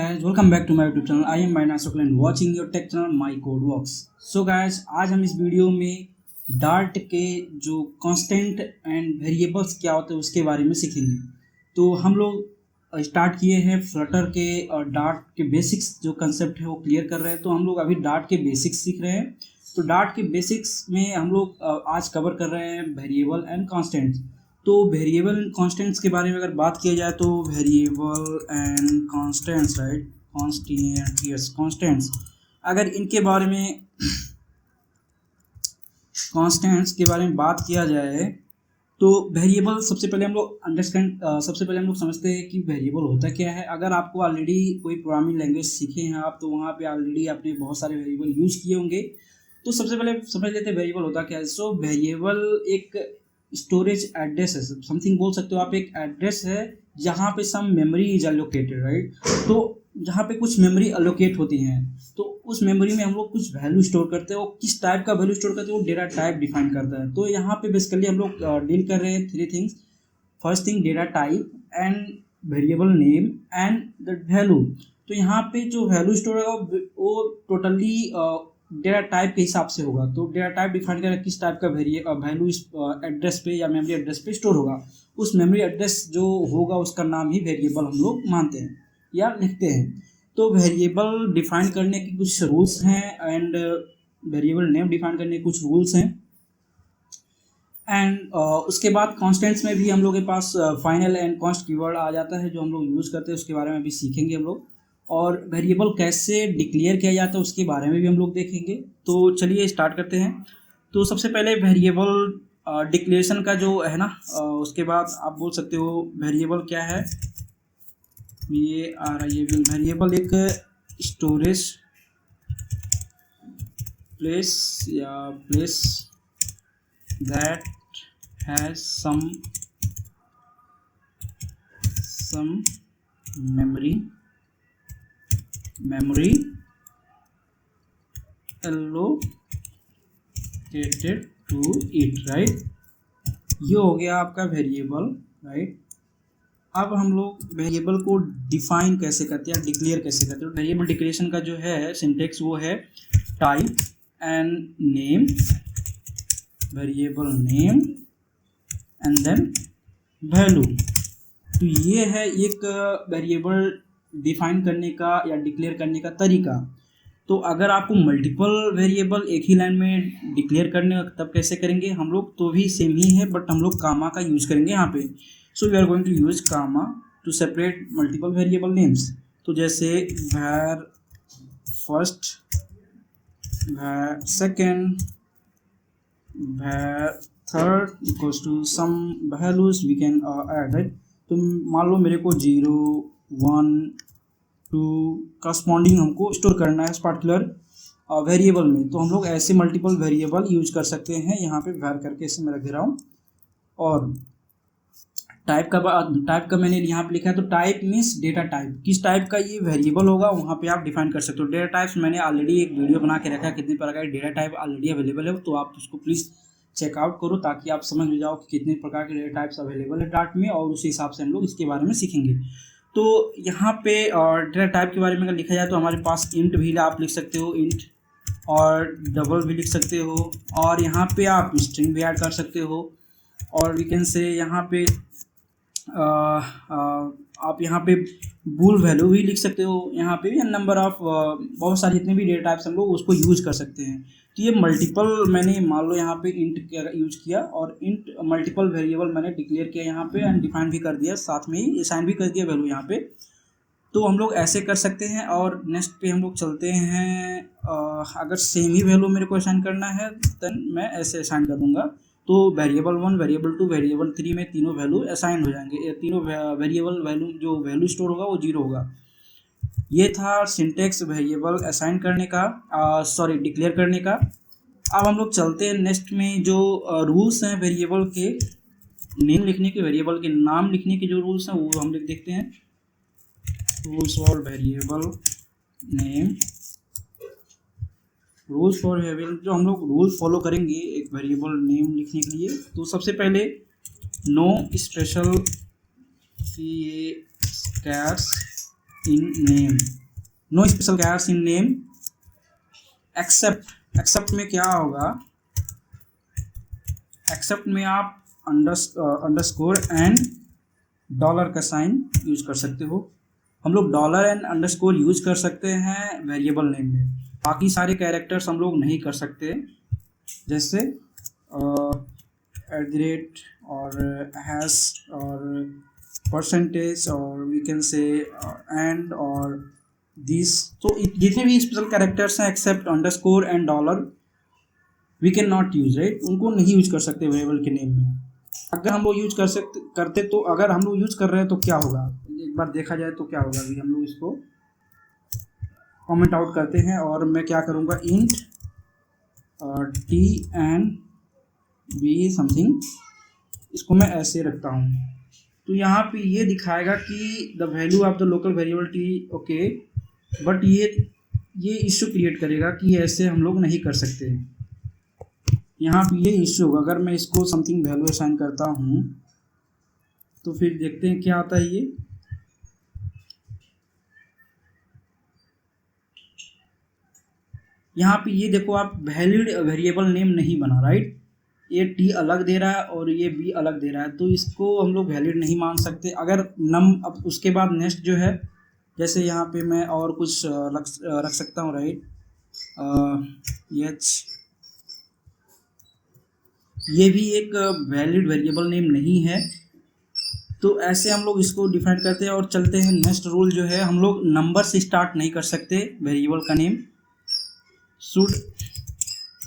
guys, welcome back to my YouTube channel. I am Maina Sokal and watching your tech channel My Code Works. So guys, आज हम इस video में dart के जो constant and variables क्या होते हैं उसके बारे में सीखेंगे। तो हम लोग स्टार्ट किए हैं फ्लटर के और डार्ट के बेसिक्स जो कंसेप्ट है वो क्लियर कर रहे हैं। तो हम लोग अभी डार्ट के बेसिक्स सीख रहे हैं। तो डार्ट के बेसिक्स में हम लोग आज कवर कर रहे हैं वेरिएबल एंड कांस्टेंट्स। तो वेरिएबल एंड कांस्टेंट्स के बारे में अगर बात किया जाए तो variable and constants right constants अगर इनके बारे में कांस्टेंट्स के बारे में बात किया जाए तो वेरिएबल सबसे पहले हम लोग समझते हैं कि वेरिएबल होता क्या है। अगर आपको ऑलरेडी कोई प्रोग्रामिंग लैंग्वेज सीखे हैं आप तो वहाँ पे ऑलरेडी आपने बहुत सारे वेरिएबल यूज़ किए होंगे। तो सबसे पहले समझ लेते हैं वेरिएबल होता क्या है। सो वेरिएबल एक स्टोरेज एड्रेस है, समथिंग बोल सकते हो आप, एक एड्रेस है जहाँ पे सम मेमोरी इज एलोकेटेड राइट। तो जहाँ पे कुछ मेमोरी एलोकेट होती हैं तो उस मेमोरी में हम लोग कुछ वैल्यू स्टोर करते हैं। वो किस टाइप का वैल्यू स्टोर करते हैं वो डेटा टाइप डिफाइन करता है। तो यहाँ पे बेसिकली हम लोग डील कर रहे हैं three things. First thing data type and variable name and the value. तो यहाँ पे जो वैल्यू स्टोर होगा वो टोटली डेटा टाइप के हिसाब से होगा। तो डेटा टाइप डिफाइन करें किस टाइप का वैल्यू इस एड्रेस पे या मेमोरी एड्रेस पे स्टोर होगा। उस मेमोरी एड्रेस जो होगा उसका नाम ही वेरिएबल हम लोग मानते हैं या लिखते हैं। तो वेरिएबल डिफाइन करने के कुछ रूल्स हैं एंड वेरिएबल नेम डिफाइन करने के कुछ रूल्स हैं एंड उसके बाद कॉन्स्टेंट्स में भी हम लोग के पास फाइनल एंड कॉन्स्ट कीवर्ड आ जाता है जो हम लोग यूज़ करते हैं। उसके बारे में भी सीखेंगे हम लोग। और वेरिएबल कैसे डिक्लेयर किया जाता है उसके बारे में भी हम लोग देखेंगे। तो चलिए स्टार्ट करते हैं। तो सबसे पहले वेरिएबल डिक्लेरेशन का जो है ना उसके बाद आप बोल सकते हो वेरिएबल क्या है। वेरिएबल एक storage place that has some memory allocated to it right. ये हो गया आपका वेरिएबल राइट। अब हम लोग वेरिएबल को डिफाइन कैसे करते हैं, डिक्लेयर कैसे करते हैं। वेरिएबल डिक्लेरेशन का जो है सिंटेक्स वो है type and name, variable name and then value. तो ये है एक वेरिएबल डिफाइन करने का या डिक्लेयर करने का तरीका। तो अगर आपको मल्टीपल वेरिएबल एक ही लाइन में डिक्लेयर करने तब कैसे करेंगे हम लोग, तो भी सेम ही है बट हम लोग कामा का यूज़ करेंगे यहाँ पे। So we are going to use comma to separate multiple variable names. तो जैसे var first, var second, var third equals to some values we can add right. तो मान लो मेरे को 0 1 2 करस्पॉन्डिंग हमको स्टोर करना है इस पार्टिकुलर वेरिएबल में। तो हम लोग ऐसे मल्टीपल वेरिएबल यूज कर सकते हैं। यहाँ पे var करके इसे मैं रख रहा हूँ। और टाइप का मैंने यहाँ पे लिखा है। तो टाइप मीन्स डेटा टाइप, किस टाइप का ये वेरिएबल होगा वहाँ पे आप डिफाइन कर सकते हो। डेटा टाइप्स मैंने ऑलरेडी एक वीडियो बना के रखा है कितने प्रकार के डेटा टाइप ऑलरेडी अवेलेबल है। तो आप उसको प्लीज़ चेकआउट करो ताकि आप समझ में जाओ कि कितने प्रकार के डेटा टाइप्स अवेलेबल है डार्ट में, और उसी हिसाब से हम लोग इसके बारे में सीखेंगे। तो यहाँ पे डेटा टाइप के बारे में अगर लिखा जाए तो हमारे पास इंट भी आप लिख सकते हो, इंट, और डबल भी लिख सकते हो, और यहाँ पे आप स्ट्रिंग भी ऐड कर सकते हो, और वी कैन से यहाँ पे आप यहाँ पे बूल वैल्यू भी लिख सकते हो। यहाँ पे भी नंबर ऑफ बहुत सारे जितने भी डेटा टाइप्स हम लोग उसको यूज कर सकते हैं। तो ये मल्टीपल मैंने मान लो यहाँ पे इंट यूज किया और इंट मल्टीपल वेरिएबल मैंने डिक्लेयर किया यहाँ पे एंड डिफाइन भी कर दिया, साथ में ही असाइन भी कर दिया वैल्यू यहाँ पे। तो हम लोग ऐसे कर सकते हैं। और नेक्स्ट पे हम लोग चलते हैं। अगर सेम ही वैल्यू मेरे को असाइन करना है देन मैं ऐसे असाइन कर दूंगा। तो वेरिएबल 1, वेरिएबल 2, वेरिएबल 3 में तीनों वैल्यू असाइन हो जाएंगे। तीनों वेरिएबल वैल्यू जो वैल्यू स्टोर होगा वो 0 होगा। ये था सिंटेक्स वेरिएबल असाइन करने का, डिक्लेयर करने का। अब हम लोग चलते हैं नेक्स्ट में जो रूल्स हैं वेरिएबल के नेम लिखने के, वेरिएबल के नाम लिखने के जो रूल्स हैं वो हम लोग देखते हैं। Rules for variable name, rules for variable जो हम लोग रूल्स फॉलो करेंगे एक वेरिएबल नेम लिखने के लिए। तो सबसे पहले no special cats in name, no special chars in name except में क्या होगा, एक्सेप्ट में आप अंडरस्कोर एंड डॉलर का साइन यूज कर सकते हो। हम लोग डॉलर एंड अंडरस्कोर यूज कर सकते हैं वेरिएबल नेम में, बाकी सारे कैरेक्टर्स हम लोग नहीं कर सकते, जैसे @ और हैश और परसेंटेज और वी कैन से एंड और दिस। तो जितने भी स्पेशल कैरेक्टर्स हैं except underscore and dollar we can not use, right, उनको नहीं यूज कर सकते वेरिएबल के नेम में। अगर हम लोग यूज करते तो अगर हम लोग यूज कर रहे हैं तो क्या होगा, एक बार देखा जाए तो क्या होगा। अभी हम लोग इसको कमेंट आउट करते हैं और मैं क्या करूँगा, int T and be something, इसको मैं ऐसे रखता हूँ। तो यहाँ पे ये दिखाएगा कि the value of the local variable T, okay, but ये इश्यू क्रिएट करेगा कि ऐसे हम लोग नहीं कर सकते। यहाँ पे ये इश्यू होगा। अगर मैं इसको समथिंग वैल्यू असाइन करता हूँ तो फिर देखते हैं क्या आता है। ये यहाँ पे ये देखो आप वैलिड वेरिएबल नेम नहीं बना, राइट, ये टी अलग दे रहा है और ये बी अलग दे रहा है, तो इसको हम लोग वैलिड नहीं मान सकते। अगर अब उसके बाद नेक्स्ट जो है, जैसे यहाँ पे मैं और कुछ रख सकता हूँ, राइट, एच, ये भी एक वैलिड वेरिएबल नेम नहीं है। तो ऐसे हम लोग इसको डिफाइन करते हैं और चलते हैं। नेक्स्ट रूल जो है, हम लोग नंबर से स्टार्ट नहीं कर सकते वेरिएबल का name, should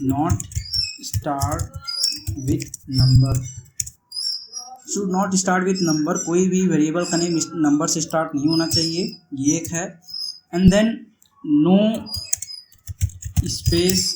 not start with number, should not start with number, कोई भी वेरिएबल का नेम नंबर से स्टार्ट नहीं होना चाहिए, ये एक है। And then no space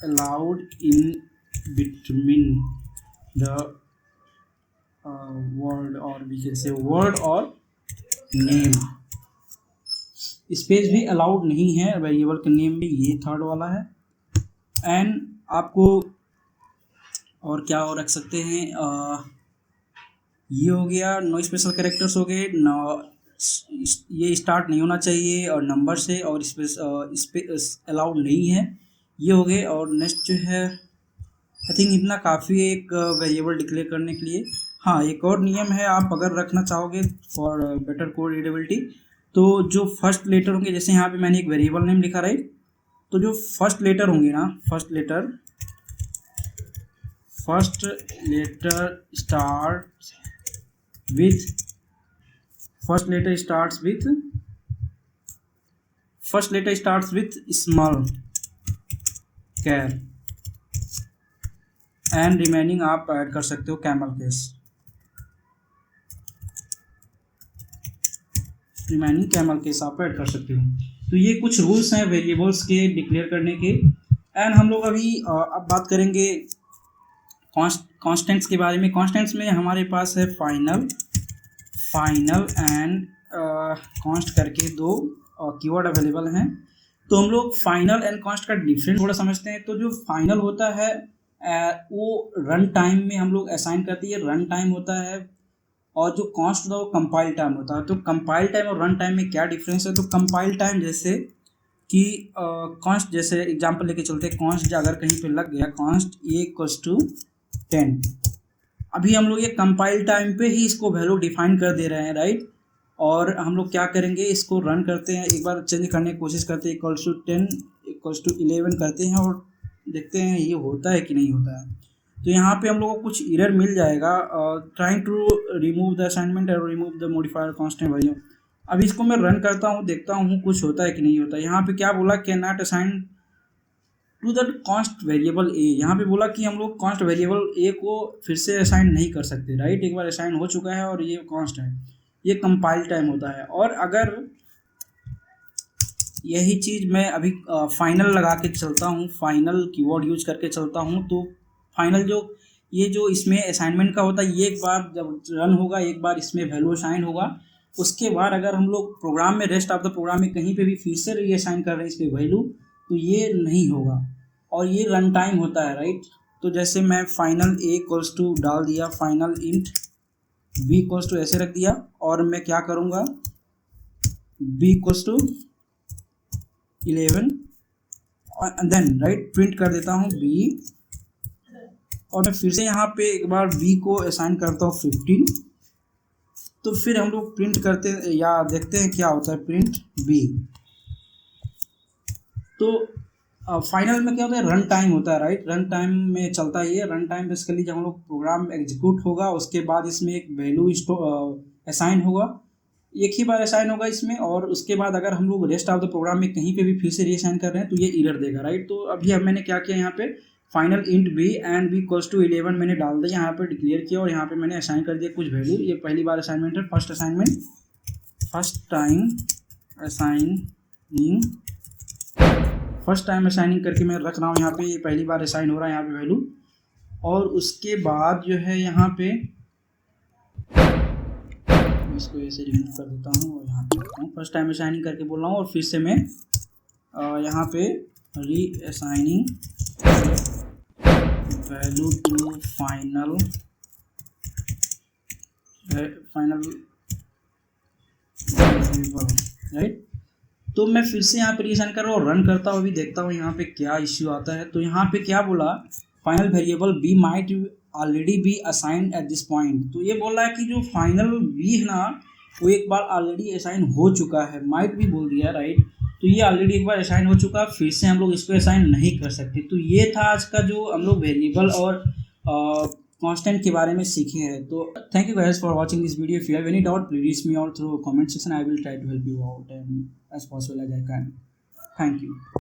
allowed in between the word और वी कैन से वर्ड और नेम, स्पेस भी अलाउड नहीं है वेरिएबल के नेम में, ये थर्ड वाला है। एंड आपको और क्या और रख सकते हैं, ये हो गया, नो स्पेशल कैरेक्टर्स हो गए, ये स्टार्ट नहीं होना चाहिए और नंबर से, और स्पेस अलाउड नहीं है, ये हो गए। और नेक्स्ट जो है, आई थिंक इतना काफ़ी है एक वेरिएबल डिक्लेयर करने के लिए। हाँ, एक और नियम है, आप अगर रखना चाहोगे फॉर बेटर कोड रीडेबिलिटी, तो जो फर्स्ट लेटर होंगे, जैसे यहाँ पे मैंने एक वेरिएबल नेम लिखा, राइट, तो जो फर्स्ट लेटर होंगे ना, first letter starts with small char and remaining आप ऐड कर सकते हो camel case, remaining camel case आप ऐड कर सकते हो। तो ये कुछ रूल्स हैं वेरिएबल्स के डिक्लेयर करने के। एंड हम लोग अभी अब बात करेंगे कॉन्स्टेंट्स के बारे में। कॉन्स्टेंट्स में हमारे पास है फाइनल एंड कॉन्स्ट करके दो कीवर्ड अवेलेबल हैं। तो हम लोग फाइनल एंड कॉन्स्ट का डिफरेंस थोड़ा समझते हैं। तो जो फाइनल होता है वो रन टाइम में हम लोग असाइन करते हैं, रन टाइम होता है, और जो कॉन्स्ट होता है वो कंपाइल टाइम होता है। तो कंपाइल टाइम और रन टाइम में क्या डिफरेंस है, तो कंपाइल टाइम जैसे कि कॉन्स्ट, जैसे एग्जांपल लेके चलते हैं, कॉन्स्ट अगर कहीं पे लग गया कॉन्स्ट ए इक्वल्स टू 10, अभी हम लोग ये कंपाइल टाइम पे ही इसको वैल्यू डिफाइन कर दे रहे हैं, राइट। और हम लोग क्या करेंगे, इसको रन करते हैं, एक बार चेंज करने की कोशिश करते हैं, इक्वल्स टू 10 इक्वल्स टू 11 करते हैं और देखते हैं ये होता है कि नहीं होता है। तो यहाँ पे हम लोगों को कुछ एरर मिल जाएगा, trying to remove the assignment और remove the modifier constant value. अभी इसको मैं रन करता हूँ, देखता हूँ कुछ होता है कि नहीं होता है। यहाँ पे क्या बोला, can not assign to the const variable A, यहाँ पे बोला कि हम लोग कॉन्स्ट वेरिएबल ए को फिर से असाइन नहीं कर सकते, राइट। एक बार असाइन हो चुका है और ये कॉन्स्ट है, ये कंपाइल टाइम होता है। और अगर यही चीज़ मैं अभी फाइनल लगा के चलता हूँ, फाइनल कीवर्ड यूज करके चलता हूँ, तो फाइनल जो इसमें असाइनमेंट का होता है, ये एक बार जब रन होगा, एक बार इसमें वैल्यू असाइन होगा, उसके बाद अगर हम लोग प्रोग्राम में रेस्ट ऑफ द प्रोग्राम में कहीं पे भी फिर से रीअसाइन कर रहे हैं इस पर वैल्यू, तो ये नहीं होगा और ये रन टाइम होता है, राइट। तो जैसे मैं फाइनल ए इक्वल्स टू डाल दिया, final int B equals to ऐसे रख दिया, और मैं क्या करूँगा, B equals to 11 then right print कर देता हूँ बी, और मैं फिर से यहाँ पे एक बार बी को असाइन करता हूँ 15। तो फिर हम लोग प्रिंट करते या देखते हैं क्या होता है प्रिंट बी। तो फाइनल में क्या होता है, रन टाइम होता है राइट, रन टाइम में चलता है ये। रन टाइम बेसिकली जब हम लोग प्रोग्राम एग्जीक्यूट होगा उसके बाद इसमें एक वैल्यू असाइन होगा, एक ही बार असाइन होगा इसमें, और उसके बाद अगर हम लोग रेस्ट ऑफ द प्रोग्राम में कहीं पे भी फिर से रीअसाइन कर रहे हैं तो ये एरर देगा राइट। तो अभी अब मैंने क्या किया यहाँ पे, final int B and B equals to 11 मैंने डाल दिया यहाँ पे, डिक्लेयर किया, और यहाँ पे मैंने असाइन कर दिया कुछ वैल्यू। ये पहली बार असाइनमेंट है, first assignment, first time assigning करके मैं रख रहा हूँ यहाँ पे, ये पहली बार असाइन हो रहा है यहाँ पे वैल्यू। और उसके बाद जो है यहाँ पे इसको ऐसे रिमूव कर देता हूँ और यहाँ पे रखता हूँ, फर्स्ट टाइम असाइनिंग करके बोल रहा हूँ। और फिर से मैं यहाँ पे reassigning value to final right. तो मैं फिर से यहाँ पे रीअसाइन कर रहा हूँ, रन करता हूँ, अभी देखता हूँ यहाँ पे क्या इश्यू आता है। तो यहाँ पे क्या बोला, final variable B might already be assigned at this point. तो ये बोल रहा है कि जो फाइनल बी है ना वो एक बार ऑलरेडी असाइन हो चुका है, माइट भी बोल दिया राइट। तो ये ऑलरेडी एक बार असाइन हो चुका, फिर से हम लोग इसको असाइन नहीं कर सकते। तो ये था आज का जो हम लोग वेरिएबल और कांस्टेंट के बारे में सीखे हैं। तो thank you guys for watching this video. If you have any doubt please reach me out through comment section, I will try to help you out and as possible as I can. Thank you.